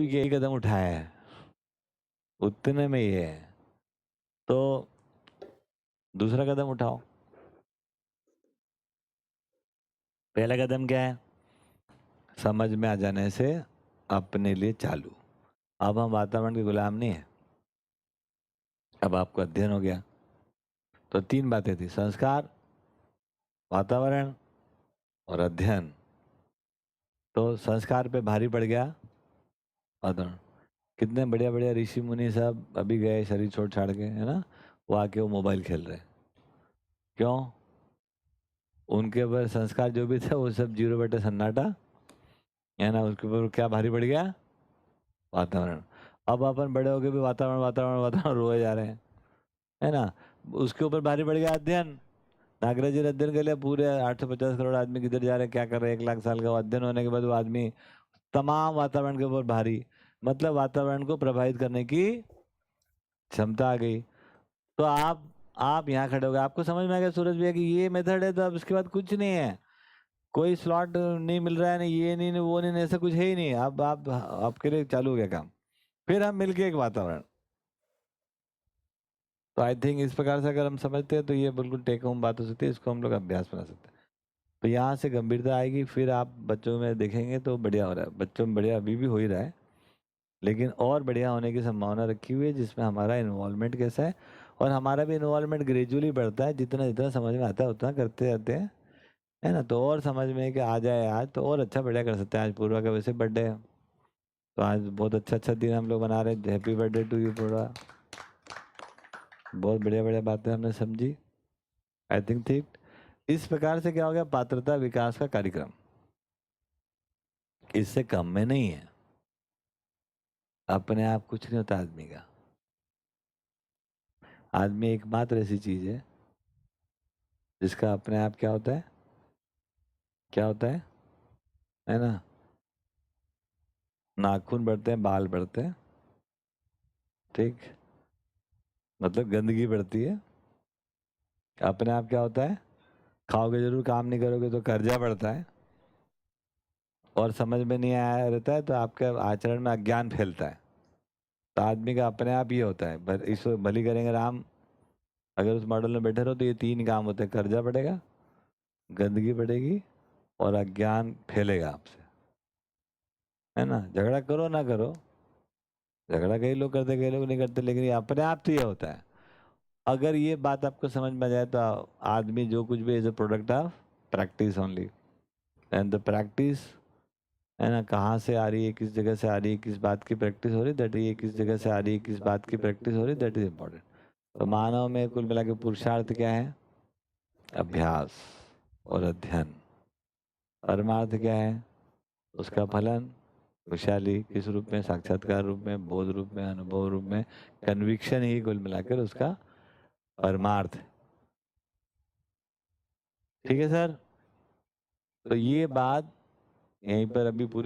यही कदम उठाया है, उतने में ये है, तो दूसरा कदम उठाओ। पहला कदम क्या है? समझ में आ जाने से अपने लिए चालू। अब हम वातावरण के गुलाम नहीं है, अब आपको अध्ययन हो गया। तो 3 बातें थी, संस्कार, वातावरण और अध्ययन। तो संस्कार पे भारी पड़ गया वातावरण। कितने बढ़िया बढ़िया ऋषि मुनि सब अभी गए शरीर छोड़ छाड़ के, है ना, वो आके वो मोबाइल खेल रहे। क्यों? उनके ऊपर संस्कार जो भी था वो सब 0 सन्नाटा, है ना, उसके ऊपर क्या भारी पड़ गया? वातावरण। अब अपन बड़े हो गए भी वातावरण वातावरण वातावरण रोए जा रहे हैं, है ना। उसके ऊपर भारी पड़ गया अध्ययन। नागराज जी ने अध्ययन कर लिया, पूरे 850 करोड़ आदमी किधर जा रहे हैं, क्या कर रहे हैं, 1 लाख साल का अध्ययन होने के बाद वो आदमी तमाम वातावरण के ऊपर भारी, मतलब वातावरण को प्रभावित करने की क्षमता आ गई। तो आप यहाँ खड़े हो गए, आपको समझ में आ गया सूरज भैया कि ये मेथड है, तो अब इसके बाद कुछ नहीं है, कोई स्लॉट नहीं मिल रहा है, नहीं ये नहीं वो नहीं, ऐसा कुछ है ही नहीं। अब आप आपके लिए चालू हो गया काम। फिर हम मिलके एक वातावरण। तो आई थिंक इस प्रकार से अगर हम समझते हैं तो ये बिल्कुल टेक होम बात हो सकती है, इसको हम लोग अभ्यास बना सकते हैं। तो यहाँ से गंभीरता आएगी, फिर आप बच्चों में देखेंगे तो बढ़िया हो रहा है, बच्चों में बढ़िया अभी भी हो ही रहा है, लेकिन और बढ़िया होने की संभावना रखी हुई है, जिसमें हमारा इन्वॉल्वमेंट कैसा है। और हमारा भी इन्वॉल्वमेंट ग्रेजुअली बढ़ता है, जितना जितना समझ में आता है उतना करते रहते हैं, है ना। तो और समझ में कि आ जाए आज तो और अच्छा बढ़िया कर सकते हैं। आज पूर्वा का वैसे बर्थडे है, तो आज बहुत अच्छा दिन हम लोग मना रहे हैं। हैप्पी बर्थडे टू यू पूर्वा। बहुत बढ़िया बढ़िया बातें हमने समझी, आई थिंक ठीक। इस प्रकार से क्या हो गया, पात्रता विकास का कार्यक्रम इससे कम में नहीं है। अपने आप कुछ नहीं होता आदमी का। आदमी एकमात्र ऐसी चीज है जिसका अपने आप क्या होता है, क्या होता है ना। नाखून बढ़ते हैं, बाल बढ़ते हैं, ठीक, मतलब गंदगी बढ़ती है। अपने आप क्या होता है, खाओगे जरूर, काम नहीं करोगे तो कर्जा बढ़ता है, और समझ में नहीं आया रहता है तो आपके आचरण में अज्ञान फैलता है। तो आदमी का अपने आप ये होता है, इसको भली करेंगे राम, अगर उस मॉडल में बैठे रहो तो ये 3 काम होते हैं, कर्जा बढ़ेगा, गंदगी बढ़ेगी, और अज्ञान फैलेगा आपसे, है ना। झगड़ा करो ना करो, झगड़ा कई लोग करते कई लोग नहीं करते, लेकिन ये अपने आप तो ये होता है। अगर ये बात आपको समझ में आ जाए तो आदमी जो कुछ भी is a product of practice only, and the practice, है ना, कहाँ से आ रही है, किस जगह से आ रही है, किस बात की प्रैक्टिस हो रही है, दैट ये किस जगह से आ रही है, किस बात की प्रैक्टिस हो रही है, दैट इज इम्पोर्टेंट। तो मानव में कुल मिला के पुरुषार्थ क्या है, अभ्यास और अध्ययन। परमार्थ क्या है, उसका फलन, खुशहाली, किस रूप में, साक्षात्कार रूप में, बोध रूप में, अनुभव रूप में, कन्विक्शन ही कुल मिलाकर उसका परमार्थ है। ठीक है सर, तो ये बात यहीं पर अभी पूरी